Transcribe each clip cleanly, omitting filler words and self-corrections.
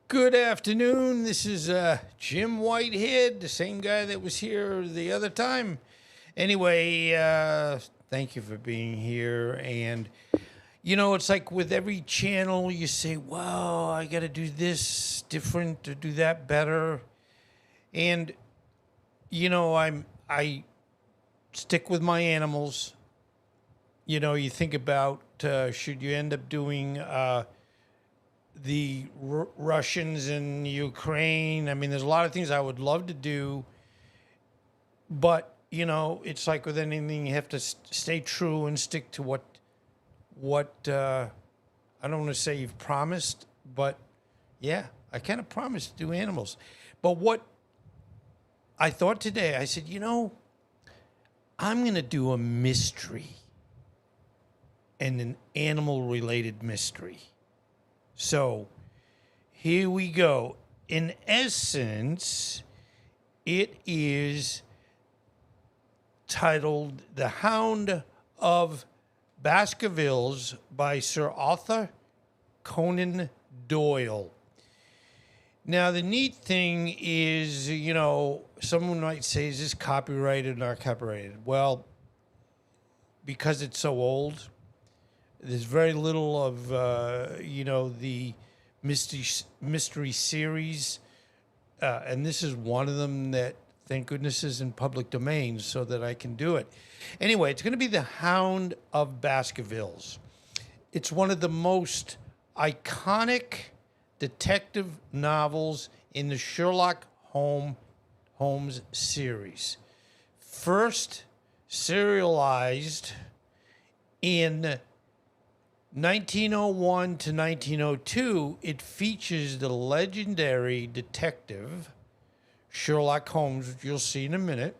Good afternoon. This is Jim Whitehead, the same guy that was here the other time. Anyway, thank you for being here. And, it's like with every channel, you say, wow, I got to do this different or do that better. And, I stick with my animals. You think about should you end up doing the Russians in Ukraine. I mean, there's a lot of things I would love to do, but it's like with anything, you have to stay true and stick to what I don't want to say you've promised, but yeah, I kind of promised to do animals. But what I thought today, I said, I'm going to do a mystery and an animal related mystery. So here we go. In essence, it is titled The Hound of Baskervilles by Sir Arthur Conan Doyle. Now, the neat thing is, someone might say, is this copyrighted or not copyrighted? Well, because it's so old, there's very little of, the mystery series. And this is one of them that, thank goodness, is in public domain so that I can do it. Anyway, it's going to be The Hound of Baskervilles. It's one of the most iconic detective novels in the Sherlock Holmes series. First serialized in 1901 to 1902, it features the legendary detective Sherlock Holmes, which you'll see in a minute,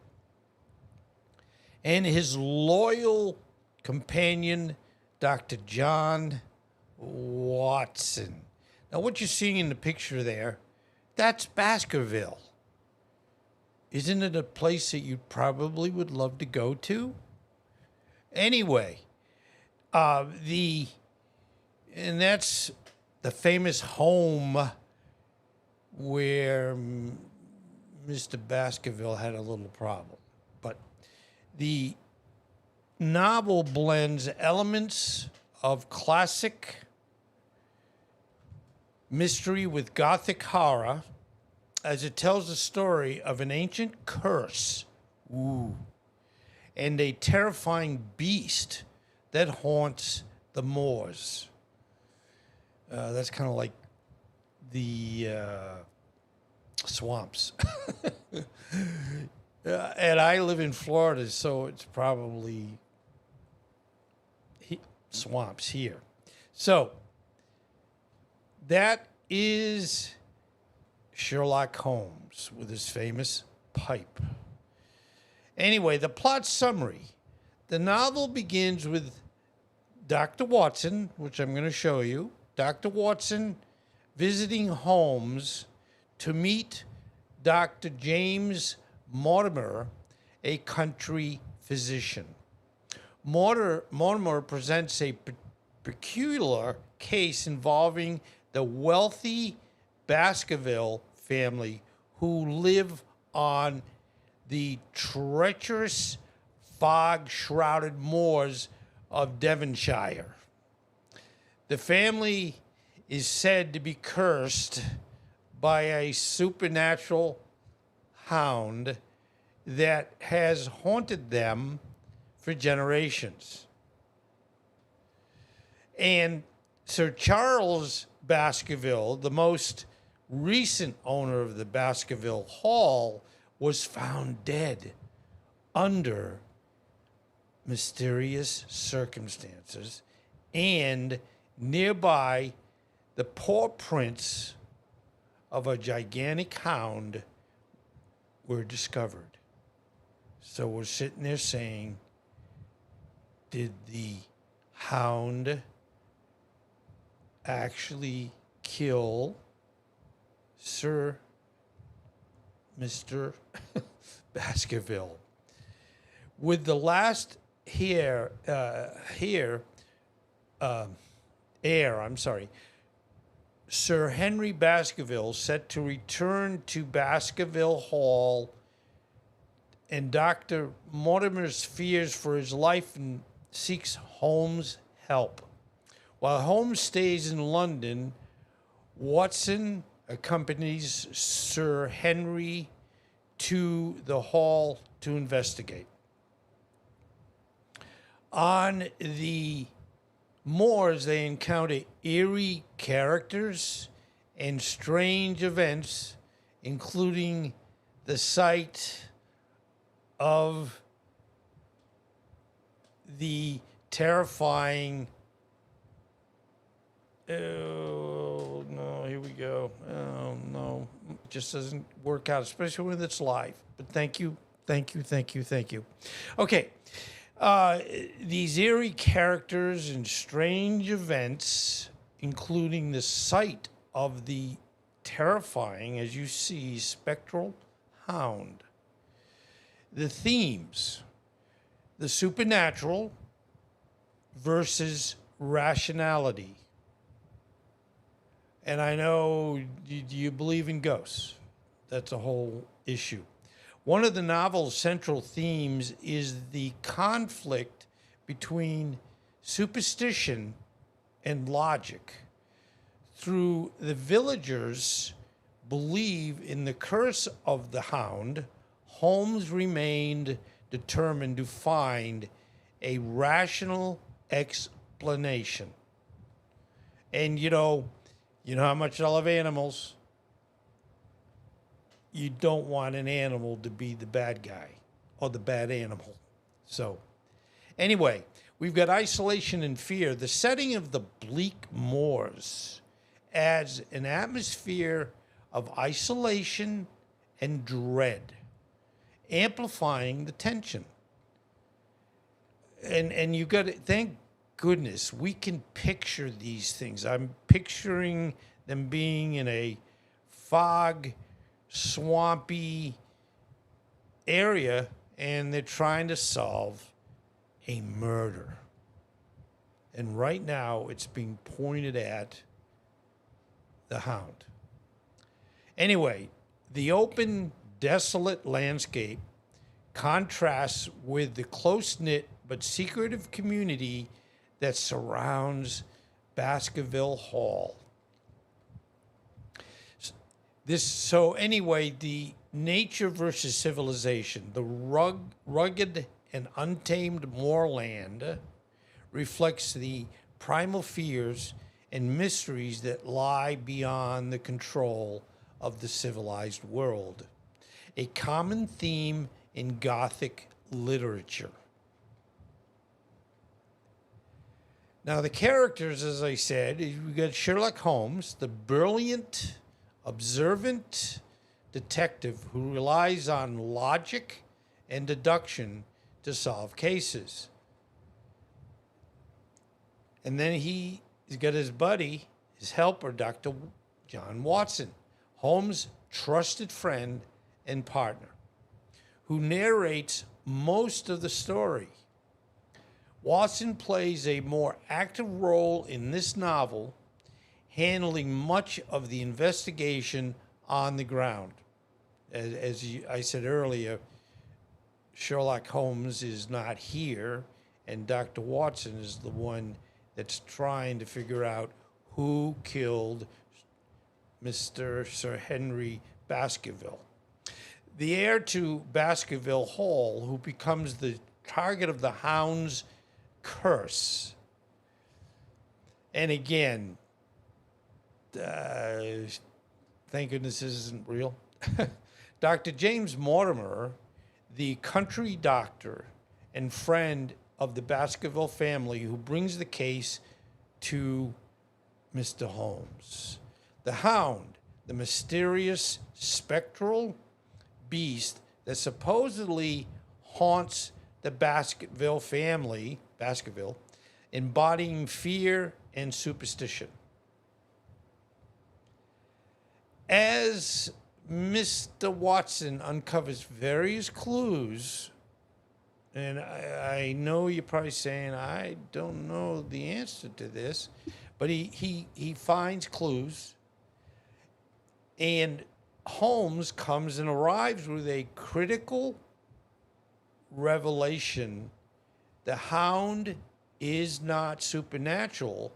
and his loyal companion, Dr. John Watson. Now, what you're seeing in the picture there, that's Baskerville. Isn't it a place that you probably would love to go to? Anyway, and that's the famous home where Mr. Baskerville had a little problem. But the novel blends elements of classic mystery with gothic horror as it tells the story of an ancient curse and a terrifying beast that haunts the moors. That's kind of like the swamps. And I live in Florida, so it's probably swamps here. So that is Sherlock Holmes with his famous pipe. Anyway, the plot summary. The novel begins with Dr. Watson, which I'm going to show you. Dr. Watson visiting Holmes to meet Dr. James Mortimer, a country physician. Mortimer presents a peculiar case involving the wealthy Baskerville family who live on the treacherous, fog-shrouded moors of Devonshire. The family is said to be cursed by a supernatural hound that has haunted them for generations. And Sir Charles Baskerville, the most recent owner of the Baskerville Hall, was found dead under mysterious circumstances, and nearby the paw prints of a gigantic hound were discovered. So we're sitting there saying, did the hound actually kill Mr. Baskerville? With the last heir, Sir Henry Baskerville set to return to Baskerville Hall, and Dr. Mortimer's fears for his life and seeks Holmes' help. While Holmes stays in London, Watson accompanies Sir Henry to the hall to investigate. On the moors, they encounter eerie characters and strange events, including the sight of the terrifying. Oh no, here we go. Oh no, it just doesn't work out, especially when it's live. But thank you. Okay, these eerie characters and strange events, including the sight of the terrifying, as you see, spectral hound. The themes: the supernatural versus rationality. And I know, do you believe in ghosts? That's a whole issue. One of the novel's central themes is the conflict between superstition and logic. Through the villagers believe in the curse of the hound, Holmes remained determined to find a rational explanation. And you know how much I love animals. You don't want an animal to be the bad guy or the bad animal. So, anyway, we've got isolation and fear. The setting of the bleak moors adds an atmosphere of isolation and dread, amplifying the tension. And you got to thank goodness we can picture these things. I'm picturing them being in a fog, swampy area, and they're trying to solve a murder. And right now it's being pointed at the hound. Anyway, the open, desolate landscape contrasts with the close-knit but secretive community that surrounds Baskerville Hall. So anyway, the nature versus civilization, the rugged and untamed moorland reflects the primal fears and mysteries that lie beyond the control of the civilized world, a common theme in Gothic literature. Now, the characters, as I said, we got Sherlock Holmes, the brilliant, observant detective who relies on logic and deduction to solve cases. And then he's got his buddy, his helper, Dr. John Watson, Holmes' trusted friend and partner, who narrates most of the story. Watson plays a more active role in this novel, handling much of the investigation on the ground. As I said earlier, Sherlock Holmes is not here, and Dr. Watson is the one that's trying to figure out who killed Mr. Sir Henry Baskerville. The heir to Baskerville Hall, who becomes the target of the Hound's curse. And again, thank goodness this isn't real. Dr. James Mortimer, the country doctor and friend of the Baskerville family, who brings the case to Mr. Holmes. The Hound, the mysterious spectral beast that supposedly haunts the Baskerville family, embodying fear and superstition. As Mr. Watson uncovers various clues, and I know you're probably saying, I don't know the answer to this, but he finds clues And Holmes comes and arrives with a critical revelation. The Hound is not supernatural,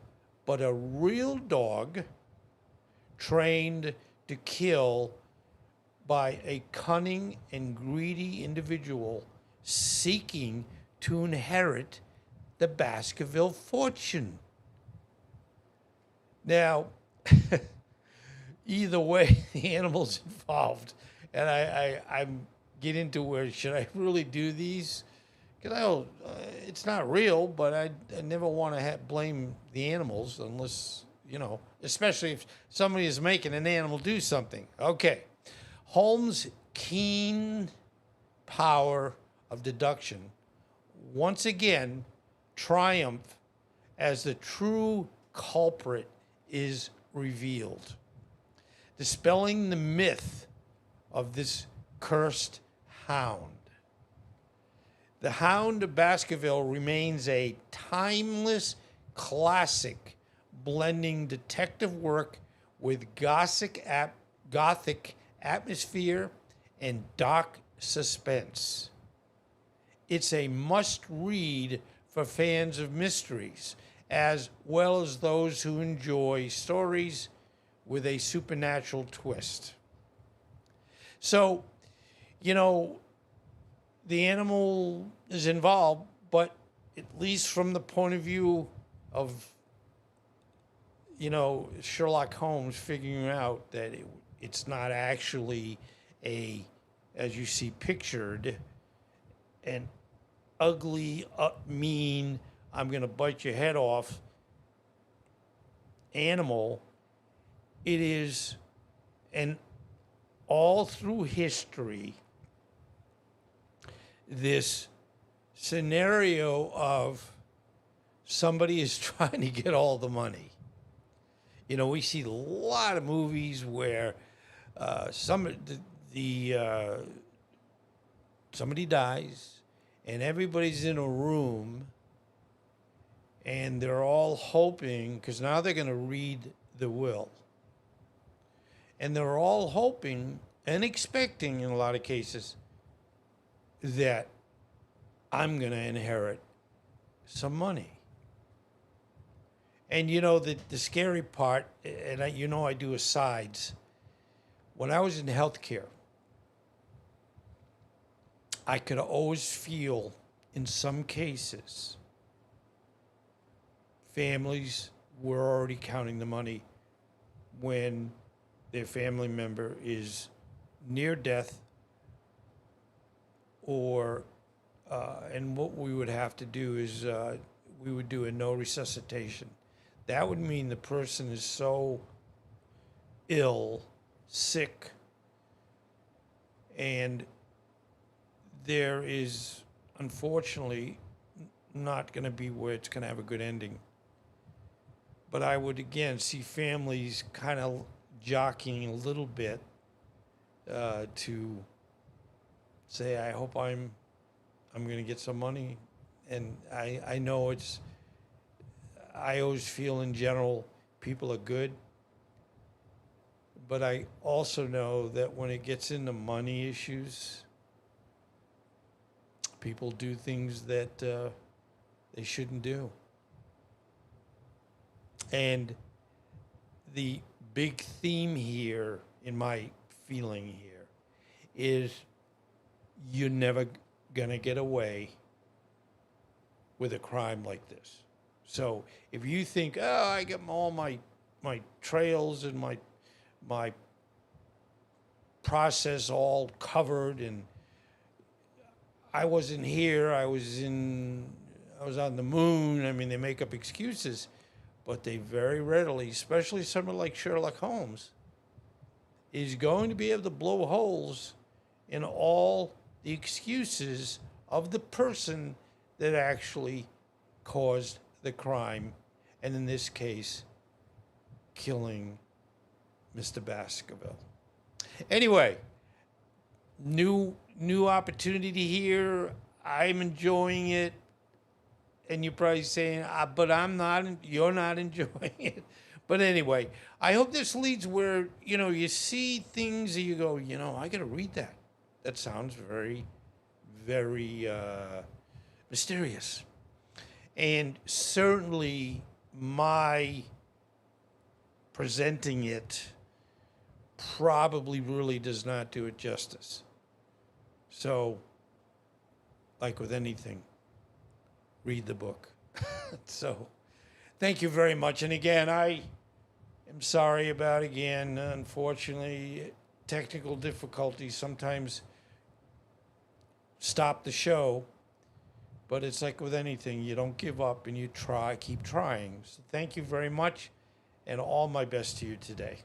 but a real dog trained to kill by a cunning and greedy individual seeking to inherit the Baskerville fortune. Now, either way, the animal's involved, and I'm get into where should I really do these? Because it's not real, but I never want to blame the animals unless, especially if somebody is making an animal do something. Okay. Holmes' keen power of deduction once again triumph as the true culprit is revealed, dispelling the myth of this cursed hound. The Hound of Baskerville remains a timeless classic, blending detective work with gothic atmosphere and dark suspense. It's a must-read for fans of mysteries, as well as those who enjoy stories with a supernatural twist. So, the animal is involved, but at least from the point of view of, Sherlock Holmes figuring out that it's not actually as you see pictured, an ugly, mean, I'm going to bite your head off animal. It is, and all through history, this scenario of somebody is trying to get all the money. We see a lot of movies where somebody dies and everybody's in a room and they're all hoping, because now they're going to read the will. And they're all hoping and expecting, in a lot of cases, that I'm going to inherit some money. And the scary part, and I do asides. When I was in healthcare, I could always feel, in some cases, families were already counting the money when their family member is near death, or and what we would have to do is we would do a no resuscitation. That would mean the person is so ill, sick, and there is unfortunately not going to be where it's going to have a good ending. But I would again see families kind of jockeying a little bit to say, I hope I'm going to get some money. And I know I always feel in general people are good, but I also know that when it gets into money issues, people do things that they shouldn't do. And the big theme here, in my feeling here, is you're never going to get away with a crime like this. So if you think, I get all my trails and my process all covered, and I wasn't here, I was on the moon. I mean, they make up excuses, but they very readily, especially someone like Sherlock Holmes, is going to be able to blow holes in all the excuses of the person that actually caused the crime, and in this case, killing Mr. Baskerville. Anyway, new opportunity here. I'm enjoying it, and you're probably saying, but I'm not. You're not enjoying it. But anyway, I hope this leads where, you see things and you go, I got to read that. That sounds very, very mysterious. And certainly my presenting it probably really does not do it justice. So, like with anything, read the book. So, thank you very much. And again, I am sorry about, unfortunately, technical difficulties sometimes stop the show. But it's like with anything, you don't give up and you keep trying. So thank you very much, and all my best to you today.